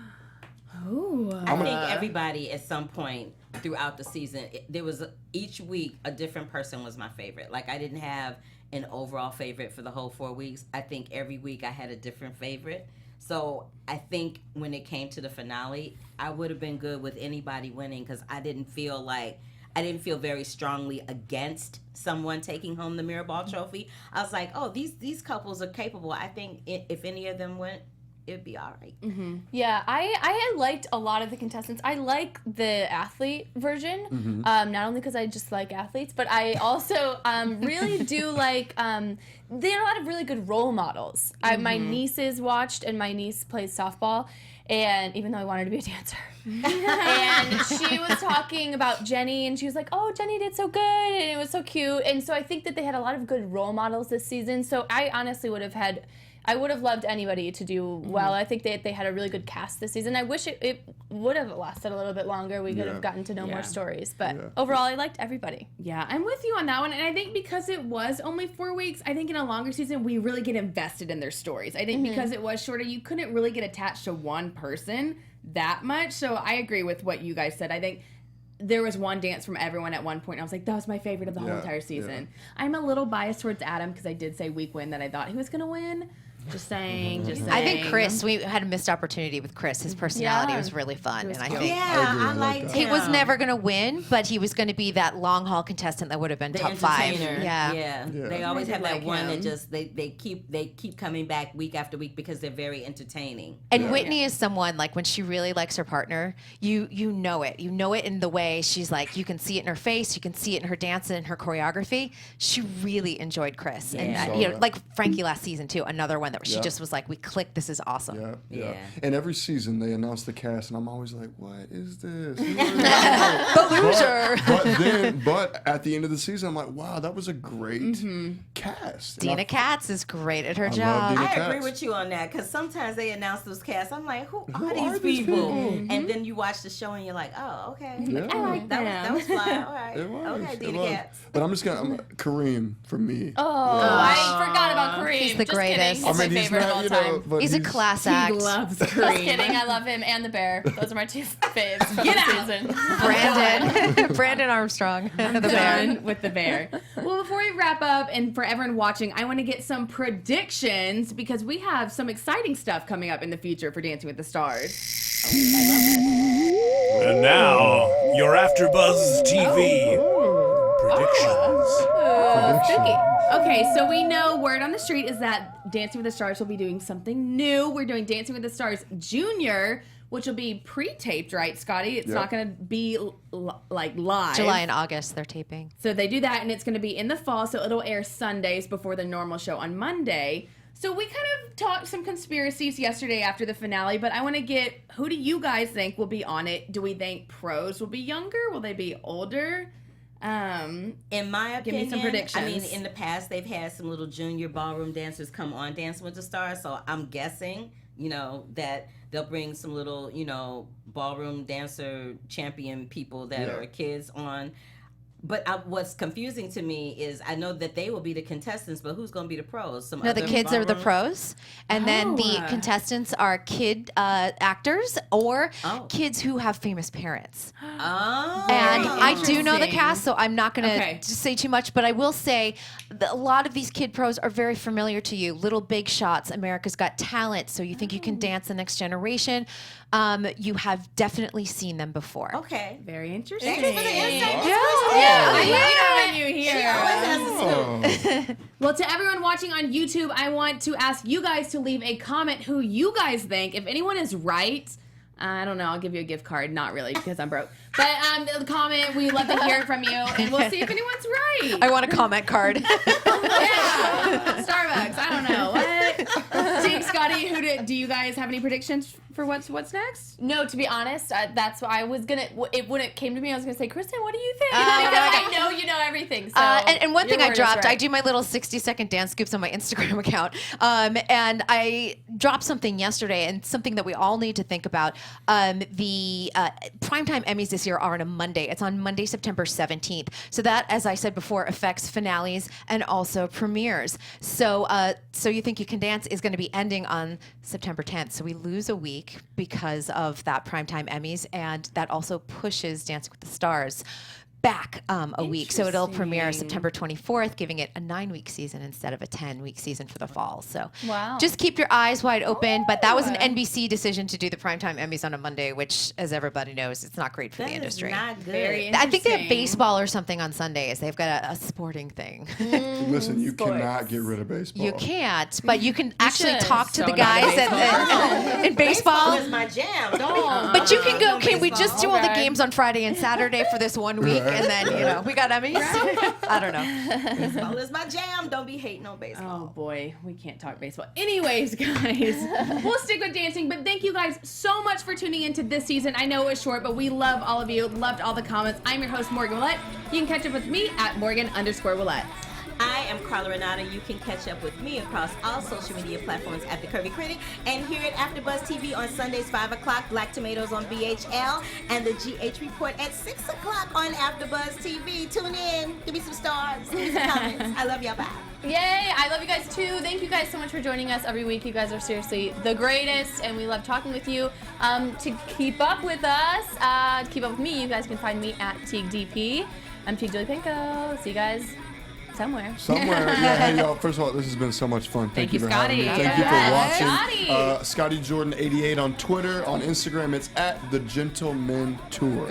I think everybody at some point throughout the season, there was each week a different person was my favorite. Like I didn't have an overall favorite for the whole 4 weeks. I think every week I had a different favorite. So I think when it came to the finale, I would have been good with anybody winning because I didn't feel very strongly against someone taking home the Mirror Ball trophy. I was like, oh, these couples are capable. I think if any of them went, it'd be all right.
Yeah, I had liked a lot of the contestants. I like the athlete version, not only because I just like athletes, but I also really do like, they had a lot of really good role models. My nieces watched, and my niece plays softball, and even though I wanted to be a dancer. And she was talking about Jenny, and she was like, oh, Jenny did so good, and it was so cute. And so I think that they had a lot of good role models this season, so I honestly I would have loved anybody to do well. I think they had a really good cast this season. I wish it would have lasted a little bit longer. We could have gotten to know more stories. But overall, I liked everybody.
Yeah, I'm with you on that one. And I think because it was only 4 weeks, I think in a longer season, we really get invested in their stories. I think because it was shorter, you couldn't really get attached to one person that much. So I agree with what you guys said. I think there was one dance from everyone at one point. And I was like, that was my favorite of the whole entire season. I'm a little biased towards Adam because I did say week win that I thought he was going to win. Just saying.
I think Chris, we had a missed opportunity with Chris. His personality was really fun, and I think
I liked
he
him.
was never going to win, but he was going to be that long haul contestant that would have been
The
top 5.
entertainer.
Yeah.
They always have that
like
one
him.
that just they keep coming back week after week because they're very entertaining.
And Whitney is someone, like, when she really likes her partner, you know it. You know it in the way she's like, you can see it in her face, you can see it in her dance and in her choreography. She really enjoyed Chris. And, like Frankie last season, too, another one that she just was like, we clicked, this is awesome.
Yeah.
And every season they announce the cast, and I'm always like, what is this?
The loser.
But at the end of the season, I'm like, wow, that was a great cast. And
Dina Katz is great at her
love
job.
Dina
I
Katz.
agree with you on that because sometimes they announce those casts. I'm like, who are
are
these
these
people?
people?
And then you watch the show and you're like, oh, okay.
Yeah.
I like
That was fly. All right.
It was.
Okay,
it
Dina
was.
Katz.
But I'm Kareem for me.
Oh, I forgot about Kareem.
He's the
Just
greatest.
Kidding. He's my
he's
favorite of all time.
but
He's a class act.
He loves
Just
Kareem.
kidding. I love him and the bear. Those are my 2 faves. Get out. Season.
Brandon Armstrong, the bear.
Done with the bear. Well, before we wrap up, and for everyone watching, I want to get some predictions because we have some exciting stuff coming up in the future for Dancing with the Stars.
And now, your AfterBuzz TV predictions.
Spooky. Okay, so we know word on the street is that Dancing with the Stars will be doing something new. We're doing Dancing with the Stars Junior, which will be pre-taped, right, Scottie? It's not going to be like live.
July and August, they're taping.
So they do that, and it's going to be in the fall, so it'll air Sundays before the normal show on Monday. So we kind of talked some conspiracies yesterday after the finale, but I want to get, who do you guys think will be on it? Do we think pros will be younger? Will they be older?
In my opinion,
give me some predictions.
I mean, in the past, they've had some little junior ballroom dancers come on Dancing with the Stars, so I'm guessing, that they'll bring some little, ballroom dancer champion people that are kids on. But what's confusing to me is I know that they will be the contestants, but who's going to be the pros?
No, the kids are the pros, and then the contestants are kid actors or kids who have famous parents.
Oh.
And I do know the cast, so I'm not going to say too much, but I will say that a lot of these kid pros are very familiar to you. Little Big Shots, America's Got Talent, so you think you can dance the next generation. You have definitely seen them before.
Okay.
Very interesting.
Thank you for the insight.
I love you here.
She always has a scoop.
Well, to everyone watching on YouTube, I want to ask you guys to leave a comment who you guys think. If anyone is right, I don't know, I'll give you a gift card. Not really, because I'm broke. But the comment, we love to hear it from you, and we'll see if anyone's right.
I want a comment card.
Yeah. Starbucks, I don't know. What? Team Scottie, do you guys have any predictions for what's next?
No, to be honest, that's what I was gonna. When it came to me, I was gonna say, Kristyn, what do you think? Because I know you know everything. So
and one thing I dropped,
right.
I do my little 60-second dance scoops on my Instagram account, and I dropped something yesterday, and something that we all need to think about. The primetime Emmys this year are on a Monday. It's on Monday, September 17th. So that, as I said before, affects finales and also premieres. So So You Think You Can Dance is going to be ending on September 10th. So we lose a week because of that primetime Emmys, and that also pushes Dancing with the Stars back a week. So it'll premiere September 24th, giving it a 9-week season instead of a 10-week season for the fall. So just keep your eyes wide open. But that was an NBC decision to do the primetime Emmys on a Monday, which, as everybody knows, it's not great for the industry.
Not good.
Very
I think they have baseball or something on Sundays. They've got a sporting thing.
Listen, you cannot get rid of baseball.
You can't, but you can actually
should.
talk to
So
the
not
guys
baseball.
in baseball.
Is my jam. Don't.
But you can go, can we just do all the games on Friday and Saturday for this 1 week?
Right.
And then, we got Emmys. I don't know.
Baseball is my jam. Don't be hating on baseball.
Oh boy, we can't talk baseball. Anyways, guys, we'll stick with dancing, but thank you guys so much for tuning into this season. I know it was short, but we love all of you. Loved all the comments. I'm your host, Morgan Willett. You can catch up with me at Morgan_Willett.
I am Carla Renata. You can catch up with me across all social media platforms at The Curvy Critic, and here at AfterBuzz TV on Sundays 5 o'clock, Black Tomatoes on BHL, and the GH Report at 6 o'clock on AfterBuzz TV. Tune in. Give me some stars. Give me some comments. I love y'all. Bye.
Yay! I love you guys too. Thank you guys so much for joining us every week. You guys are seriously the greatest, and we love talking with you. To keep up with us, to keep up with me, you guys can find me at TeagueDP. I'm Tiege Dooley-Panko. See you guys somewhere.
Yeah, hey, y'all. First of all, this has been so much fun. Thank you for having me.
Scottie.
Thank you for watching.
Scottie.
Scottie Jordan 88 on Twitter. On Instagram, it's at The Gentleman Tour.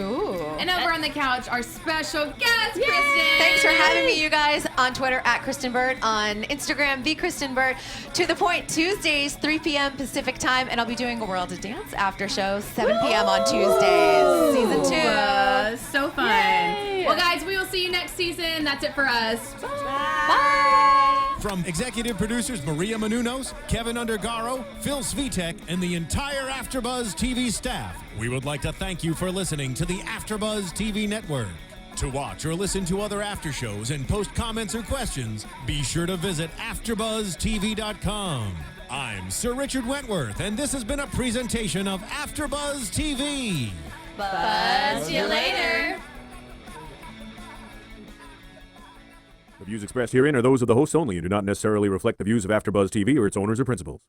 And over on the couch, our special guest, Kristyn.
Thanks for having me, you guys. On Twitter, at Kristyn Burtt. On Instagram, the Kristyn Burtt. To the Point, Tuesdays, 3 p.m. Pacific time. And I'll be doing a World of Dance after show, 7 p.m. on Tuesdays. Season 2.
So fun.
Yay.
Well, guys, we will see you next season. That's it for us.
Bye.
From executive producers Maria Menounos, Kevin Undergaro, Phil Svitek, and the entire AfterBuzz TV staff, we would like to thank you for listening to the AfterBuzz TV network. To watch or listen to other after shows and post comments or questions, be sure to visit AfterBuzzTV.com. I'm Sir Richard Wentworth, and this has been a presentation of AfterBuzz TV.
Buzz you later.
The views expressed herein are those of the hosts only and do not necessarily reflect the views of AfterBuzz TV or its owners or principals.